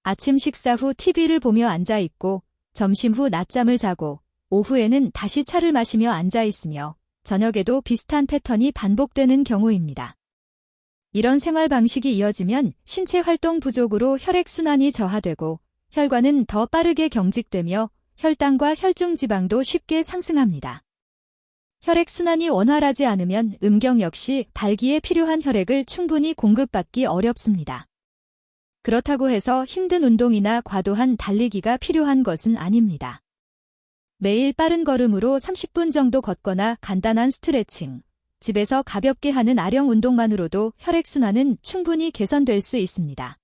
아침 식사 후 TV를 보며 앉아 있고, 점심 후 낮잠을 자고, 오후에는 다시 차를 마시며 앉아 있으며, 저녁에도 비슷한 패턴이 반복되는 경우입니다. 이런 생활 방식이 이어지면 신체 활동 부족으로 혈액순환이 저하되고, 혈관은 더 빠르게 경직되며 혈당과 혈중 지방도 쉽게 상승합니다. 혈액순환이 원활하지 않으면 음경 역시 발기에 필요한 혈액을 충분히 공급받기 어렵습니다. 그렇다고 해서 힘든 운동이나 과도한 달리기가 필요한 것은 아닙니다. 매일 빠른 걸음으로 30분 정도 걷거나 간단한 스트레칭, 집에서 가볍게 하는 아령 운동만으로도 혈액순환은 충분히 개선될 수 있습니다.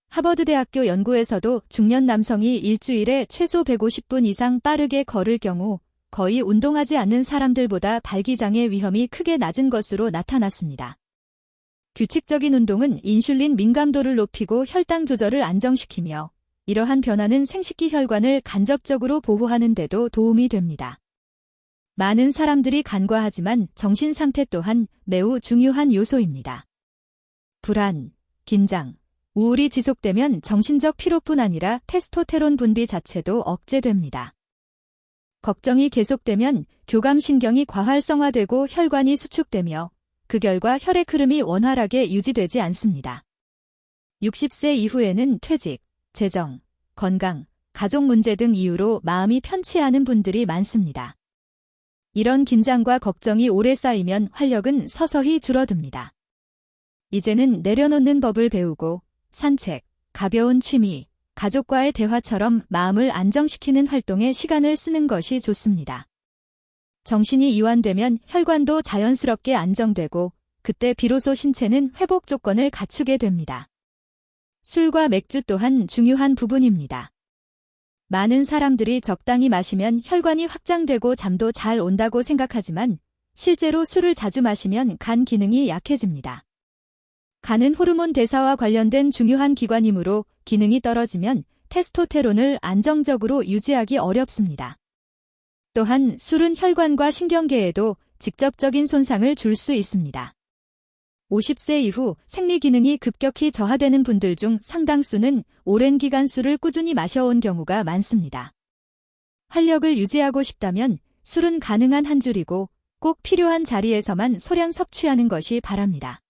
하버드대학교 연구에서도 중년 남성이 일주일에 최소 150분 이상 빠르게 걸을 경우 거의 운동하지 않는 사람들보다 발기장애 위험이 크게 낮은 것으로 나타났습니다. 규칙적인 운동은 인슐린 민감도를 높이고 혈당 조절을 안정시키며 이러한 변화는 생식기 혈관을 간접적으로 보호하는 데도 도움이 됩니다. 많은 사람들이 간과하지만 정신 상태 또한 매우 중요한 요소입니다. 불안, 긴장, 우울이 지속되면 정신적 피로뿐 아니라 테스토테론 분비 자체도 억제됩니다. 걱정이 계속되면 교감신경이 과활성화되고 혈관이 수축되며 그 결과 혈액 흐름이 원활하게 유지되지 않습니다. 60세 이후에는 퇴직, 재정, 건강, 가족 문제 등 이유로 마음이 편치 않은 분들이 많습니다. 이런 긴장과 걱정이 오래 쌓이면 활력은 서서히 줄어듭니다. 이제는 내려놓는 법을 배우고 산책, 가벼운 취미, 가족과의 대화처럼 마음을 안정시키는 활동에 시간을 쓰는 것이 좋습니다. 정신이 이완되면 혈관도 자연스럽게 안정되고 그때 비로소 신체는 회복 조건을 갖추게 됩니다. 술과 맥주 또한 중요한 부분입니다. 많은 사람들이 적당히 마시면 혈관이 확장되고 잠도 잘 온다고 생각하지만 실제로 술을 자주 마시면 간 기능이 약해집니다. 간은 호르몬 대사와 관련된 중요한 기관이므로 기능이 떨어지면 테스토테론을 안정적으로 유지하기 어렵습니다. 또한 술은 혈관과 신경계에도 직접적인 손상을 줄 수 있습니다. 50세 이후 생리 기능이 급격히 저하되는 분들 중 상당수는 오랜 기간 술을 꾸준히 마셔온 경우가 많습니다. 활력을 유지하고 싶다면 술은 가능한 한 줄이고 꼭 필요한 자리에서만 소량 섭취하는 것이 바랍니다.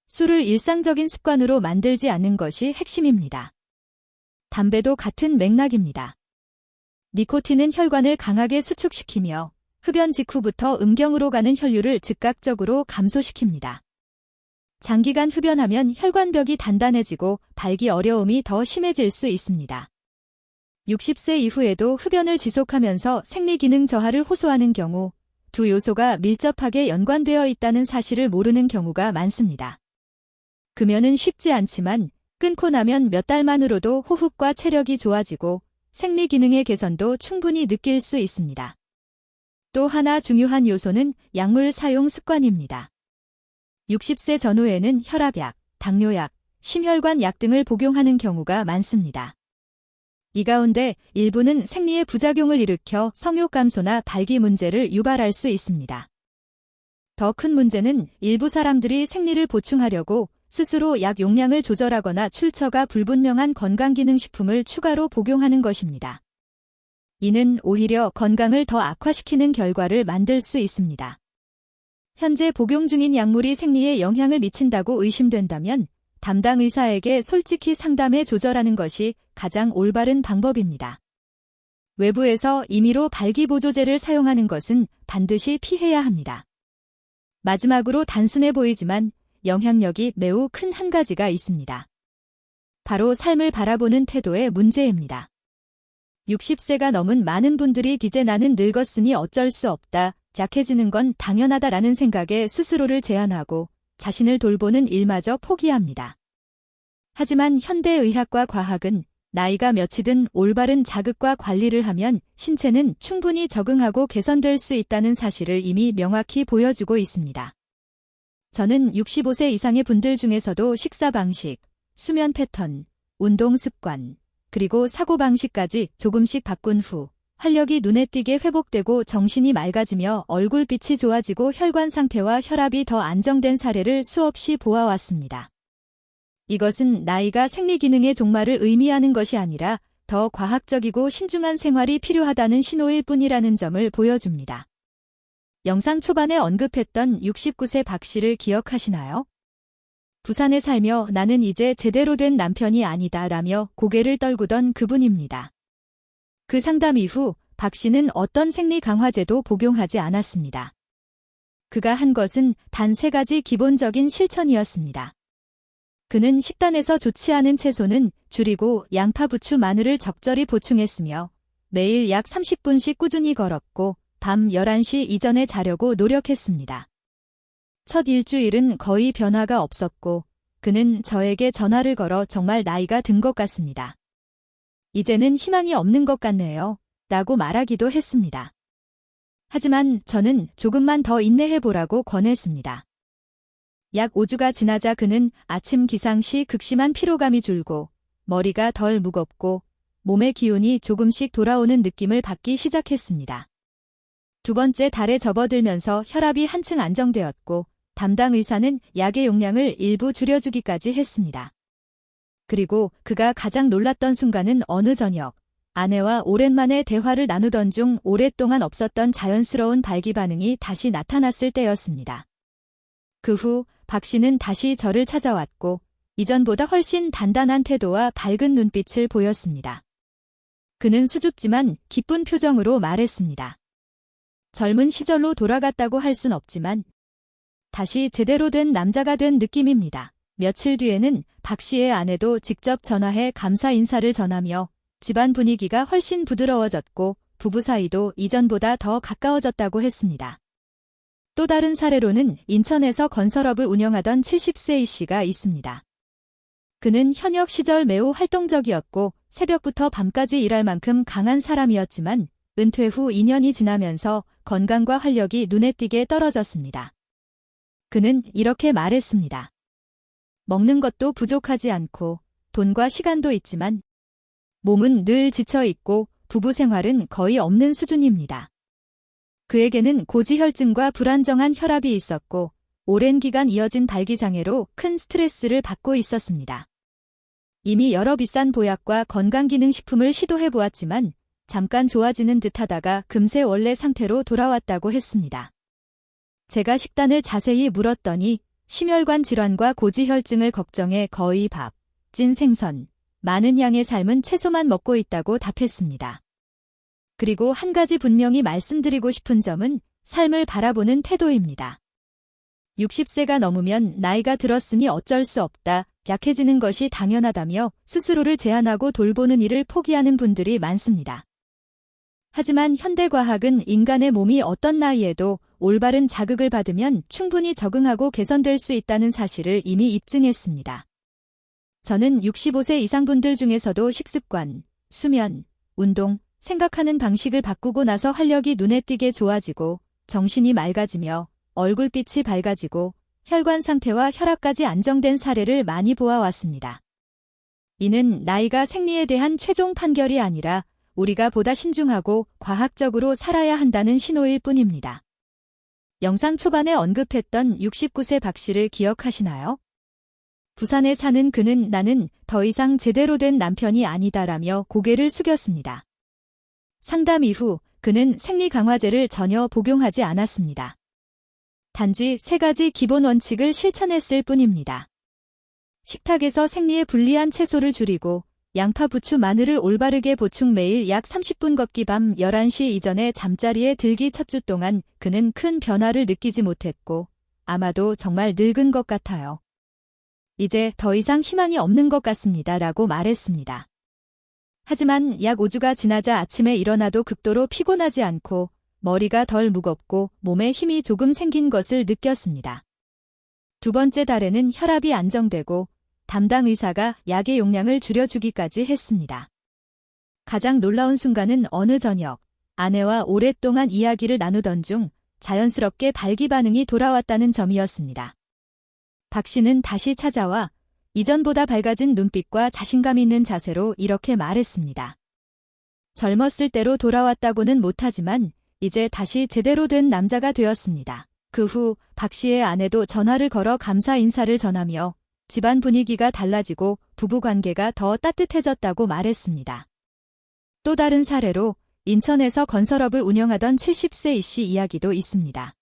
술을 일상적인 습관으로 만들지 않는 것이 핵심입니다. 담배도 같은 맥락입니다. 니코틴은 혈관을 강하게 수축시키며 흡연 직후부터 음경으로 가는 혈류를 즉각적으로 감소시킵니다. 장기간 흡연하면 혈관벽이 단단해지고 발기 어려움이 더 심해질 수 있습니다. 60세 이후에도 흡연을 지속하면서 생리 기능 저하를 호소하는 경우 두 요소가 밀접하게 연관되어 있다는 사실을 모르는 경우가 많습니다. 금연은 쉽지 않지만 끊고 나면 몇 달만으로도 호흡과 체력이 좋아지고 생리 기능의 개선도 충분히 느낄 수 있습니다. 또 하나 중요한 요소는 약물 사용 습관입니다. 60세 전후에는 혈압약, 당뇨약, 심혈관 약 등을 복용하는 경우가 많습니다. 이 가운데 일부는 생리에 부작용을 일으켜 성욕 감소나 발기 문제를 유발할 수 있습니다. 더 큰 문제는 일부 사람들이 생리를 보충하려고 스스로 약 용량을 조절하거나 출처가 불분명한 건강기능식품을 추가로 복용하는 것입니다. 이는 오히려 건강을 더 악화시키는 결과를 만들 수 있습니다. 현재 복용 중인 약물이 생리에 영향을 미친다고 의심된다면 담당 의사에게 솔직히 상담해 조절하는 것이 가장 올바른 방법입니다. 외부에서 임의로 발기보조제를 사용하는 것은 반드시 피해야 합니다. 마지막으로 단순해 보이지만 영향력이 매우 큰 한 가지가 있습니다. 바로 삶을 바라보는 태도의 문제입니다. 60세가 넘은 많은 분들이 이제 나는 늙었으니 어쩔 수 없다, 약해지는 건 당연하다라는 생각에 스스로를 제한하고 자신을 돌보는 일마저 포기합니다. 하지만 현대의학과 과학은 나이가 몇이든 올바른 자극과 관리를 하면 신체는 충분히 적응하고 개선될 수 있다는 사실을 이미 명확히 보여주고 있습니다. 저는 65세 이상의 분들 중에서도 식사 방식, 수면 패턴, 운동 습관, 그리고 사고방식까지 조금씩 바꾼 후 활력이 눈에 띄게 회복되고 정신이 맑아지며 얼굴빛이 좋아지고 혈관 상태와 혈압이 더 안정된 사례를 수없이 보아왔습니다. 이것은 나이가 생리 기능의 종말을 의미하는 것이 아니라 더 과학적이고 신중한 생활이 필요하다는 신호일 뿐이라는 점을 보여줍니다. 영상 초반에 언급했던 69세 박 씨를 기억하시나요? 부산에 살며 나는 이제 제대로 된 남편이 아니다 라며 고개를 떨구던 그분입니다. 그 상담 이후 박 씨는 어떤 생리 강화제도 복용하지 않았습니다. 그가 한 것은 단 3가지 기본적인 실천이었습니다. 그는 식단에서 좋지 않은 채소는 줄이고 양파, 부추, 마늘을 적절히 보충했으며 매일 약 30분씩 꾸준히 걸었고 밤 11시 이전에 자려고 노력했습니다. 첫 일주일은 거의 변화가 없었고 그는 저에게 전화를 걸어 정말 나이가 든 것 같습니다. 이제는 희망이 없는 것 같네요. 라고 말하기도 했습니다. 하지만 저는 조금만 더 인내해보라고 권했습니다. 약 5주가 지나자 그는 아침 기상 시 극심한 피로감이 줄고 머리가 덜 무겁고 몸의 기운이 조금씩 돌아오는 느낌을 받기 시작했습니다. 2번째 달에 접어들면서 혈압이 한층 안정되었고 담당 의사는 약의 용량을 일부 줄여주기까지 했습니다. 그리고 그가 가장 놀랐던 순간은 어느 저녁, 아내와 오랜만에 대화를 나누던 중 오랫동안 없었던 자연스러운 발기 반응이 다시 나타났을 때였습니다. 그 후 박 씨는 다시 저를 찾아왔고 이전보다 훨씬 단단한 태도와 밝은 눈빛을 보였습니다. 그는 수줍지만 기쁜 표정으로 말했습니다. 젊은 시절로 돌아갔다고 할 순 없지만 다시 제대로 된 남자가 된 느낌입니다. 며칠 뒤에는 박 씨의 아내도 직접 전화해 감사 인사를 전하며 집안 분위기가 훨씬 부드러워졌고 부부 사이도 이전보다 더 가까워졌다고 했습니다. 또 다른 사례로는 인천에서 건설업을 운영하던 70세 이 씨가 있습니다. 그는 현역 시절 매우 활동적이었고 새벽부터 밤까지 일할 만큼 강한 사람이었지만 은퇴 후 2년이 지나면서 건강과 활력이 눈에 띄게 떨어졌습니다. 그는 이렇게 말했습니다. 먹는 것도 부족하지 않고 돈과 시간도 있지만 몸은 늘 지쳐있고 부부 생활은 거의 없는 수준입니다. 그에게는 고지혈증과 불안정한 혈압이 있었고 오랜 기간 이어진 발기장애로 큰 스트레스를 받고 있었습니다. 이미 여러 비싼 보약과 건강기능식품을 시도해보았지만 잠깐 좋아지는 듯하다가 금세 원래 상태로 돌아왔다고 했습니다. 제가 식단을 자세히 물었더니 심혈관 질환과 고지혈증을 걱정해 거의 밥, 찐 생선, 많은 양의 삶은 채소만 먹고 있다고 답했습니다. 그리고 한 가지 분명히 말씀드리고 싶은 점은 삶을 바라보는 태도입니다. 60세가 넘으면 나이가 들었으니 어쩔 수 없다, 약해지는 것이 당연하다며 스스로를 제한하고 돌보는 일을 포기하는 분들이 많습니다. 하지만 현대과학은 인간의 몸이 어떤 나이에도 올바른 자극을 받으면 충분히 적응하고 개선될 수 있다는 사실을 이미 입증했습니다. 저는 65세 이상 분들 중에서도 식습관, 수면, 운동, 생각하는 방식을 바꾸고 나서 활력이 눈에 띄게 좋아지고 정신이 맑아지며 얼굴빛이 밝아지고 혈관 상태와 혈압까지 안정된 사례를 많이 보아왔습니다. 이는 나이가 생리에 대한 최종 판결이 아니라 우리가 보다 신중하고 과학적으로 살아야 한다는 신호일 뿐입니다. 영상 초반에 언급했던 69세 박 씨를 기억하시나요? 부산에 사는 그는 나는 더 이상 제대로 된 남편이 아니다라며 고개를 숙였습니다. 상담 이후 그는 생리 강화제를 전혀 복용하지 않았습니다. 단지 3가지 기본 원칙을 실천했을 뿐입니다. 식탁에서 생리에 불리한 채소를 줄이고 양파, 부추, 마늘을 올바르게 보충 매일 약 30분 걷기 밤 11시 이전에 잠자리에 들기 첫 주 동안 그는 큰 변화를 느끼지 못했고 아마도 정말 늙은 것 같아요. 이제 더 이상 희망이 없는 것 같습니다. 라고 말했습니다. 하지만 약 5주가 지나자 아침에 일어나도 극도로 피곤하지 않고 머리가 덜 무겁고 몸에 힘이 조금 생긴 것을 느꼈습니다. 2번째 달에는 혈압이 안정되고 담당 의사가 약의 용량을 줄여주기까지 했습니다. 가장 놀라운 순간은 어느 저녁, 아내와 오랫동안 이야기를 나누던 중 자연스럽게 발기 반응이 돌아왔다는 점이었습니다. 박 씨는 다시 찾아와 이전보다 밝아진 눈빛과 자신감 있는 자세로 이렇게 말했습니다. 젊었을 때로 돌아왔다고는 못하지만 이제 다시 제대로 된 남자가 되었습니다. 그 후 박 씨의 아내도 전화를 걸어 감사 인사를 전하며 집안 분위기가 달라지고 부부관계가 더 따뜻해졌다고 말했습니다. 또 다른 사례로 인천에서 건설업을 운영하던 70세 이씨 이야기도 있습니다.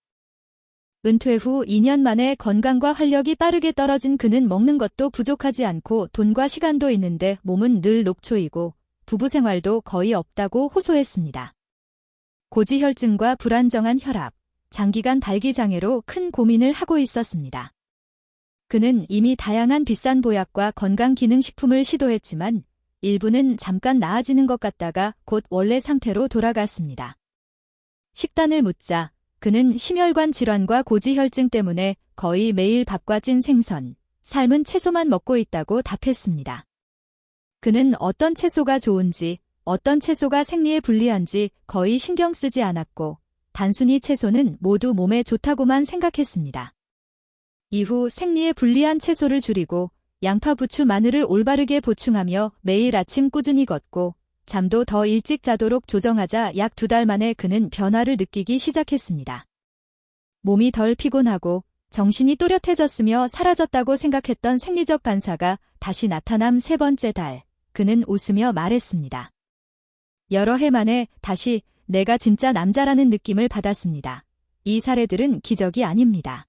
은퇴 후 2년 만에 건강과 활력이 빠르게 떨어진 그는 먹는 것도 부족하지 않고 돈과 시간도 있는데 몸은 늘 녹초이고 부부 생활도 거의 없다고 호소했습니다. 고지혈증과 불안정한 혈압, 장기간 발기장애로 큰 고민을 하고 있었습니다. 그는 이미 다양한 비싼 보약과 건강기능식품을 시도했지만 일부는 잠깐 나아지는 것 같다가 곧 원래 상태로 돌아갔습니다. 식단을 묻자 그는 심혈관 질환과 고지혈증 때문에 거의 매일 밥과 찐 생선, 삶은 채소만 먹고 있다고 답했습니다. 그는 어떤 채소가 좋은지, 어떤 채소가 생리에 불리한지 거의 신경 쓰지 않았고 단순히 채소는 모두 몸에 좋다고만 생각했습니다. 이후 생리에 불리한 채소를 줄이고 양파, 부추, 마늘을 올바르게 보충하며 매일 아침 꾸준히 걷고 잠도 더 일찍 자도록 조정하자 약 2달 만에 그는 변화를 느끼기 시작했습니다. 몸이 덜 피곤하고 정신이 또렷해졌으며 사라졌다고 생각했던 생리적 반사가 다시 나타남 3번째 달, 그는 웃으며 말했습니다. 여러 해 만에 다시 내가 진짜 남자라는 느낌을 받았습니다. 이 사례들은 기적이 아닙니다.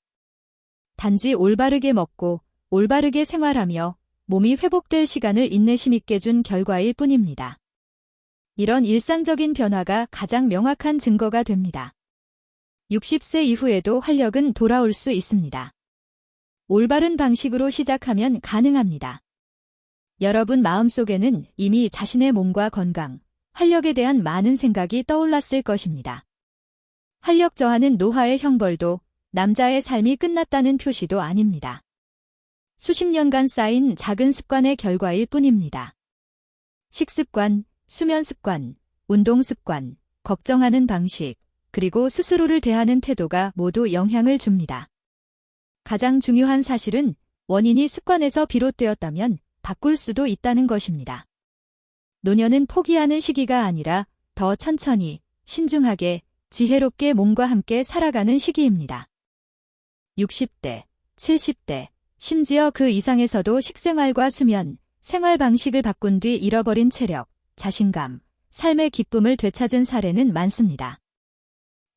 단지 올바르게 먹고 올바르게 생활하며 몸이 회복될 시간을 인내심 있게 준 결과일 뿐입니다. 이런 일상적인 변화가 가장 명확한 증거가 됩니다. 60세 이후에도 활력은 돌아올 수 있습니다. 올바른 방식으로 시작하면 가능합니다. 여러분 마음속에는 이미 자신의 몸과 건강, 활력에 대한 많은 생각이 떠올랐을 것입니다. 활력 저하는 노화의 형벌도 남자의 삶이 끝났다는 표시도 아닙니다. 수십 년간 쌓인 작은 습관의 결과일 뿐입니다. 식습관, 수면 습관, 운동 습관, 걱정하는 방식, 그리고 스스로를 대하는 태도가 모두 영향을 줍니다. 가장 중요한 사실은 원인이 습관에서 비롯되었다면 바꿀 수도 있다는 것입니다. 노년은 포기하는 시기가 아니라 더 천천히, 신중하게, 지혜롭게 몸과 함께 살아가는 시기입니다. 60대, 70대, 심지어 그 이상에서도 식생활과 수면, 생활 방식을 바꾼 뒤 잃어버린 체력, 자신감, 삶의 기쁨을 되찾은 사례는 많습니다.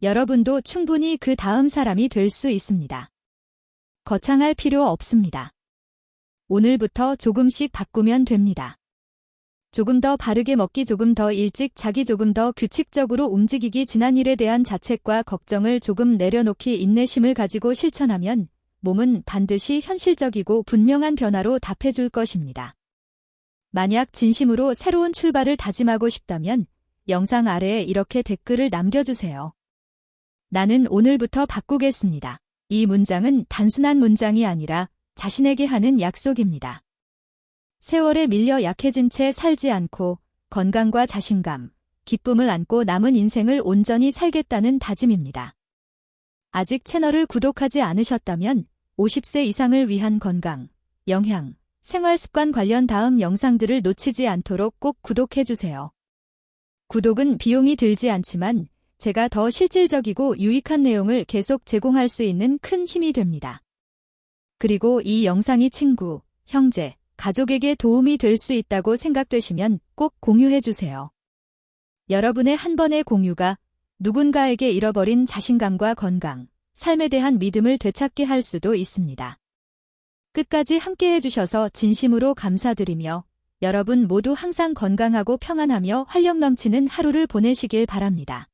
여러분도 충분히 그 다음 사람이 될 수 있습니다. 거창할 필요 없습니다. 오늘부터 조금씩 바꾸면 됩니다. 조금 더 바르게 먹기, 조금 더 일찍 자기, 조금 더 규칙적으로 움직이기, 지난 일에 대한 자책과 걱정을 조금 내려놓기, 인내심을 가지고 실천하면 몸은 반드시 현실적이고 분명한 변화로 답해줄 것입니다. 만약 진심으로 새로운 출발을 다짐하고 싶다면 영상 아래에 이렇게 댓글을 남겨주세요. 나는 오늘부터 바꾸겠습니다. 이 문장은 단순한 문장이 아니라 자신에게 하는 약속입니다. 세월에 밀려 약해진 채 살지 않고 건강과 자신감, 기쁨을 안고 남은 인생을 온전히 살겠다는 다짐입니다. 아직 채널을 구독하지 않으셨다면 50세 이상을 위한 건강, 영양, 생활 습관 관련 다음 영상들을 놓치지 않도록 꼭 구독해주세요. 구독은 비용이 들지 않지만 제가 더 실질적이고 유익한 내용을 계속 제공할 수 있는 큰 힘이 됩니다. 그리고 이 영상이 친구, 형제, 가족에게 도움이 될 수 있다고 생각되시면 꼭 공유해주세요. 여러분의 한 번의 공유가 누군가에게 잃어버린 자신감과 건강, 삶에 대한 믿음을 되찾게 할 수도 있습니다. 끝까지 함께 해주셔서 진심으로 감사드리며 여러분 모두 항상 건강하고 평안하며 활력 넘치는 하루를 보내시길 바랍니다.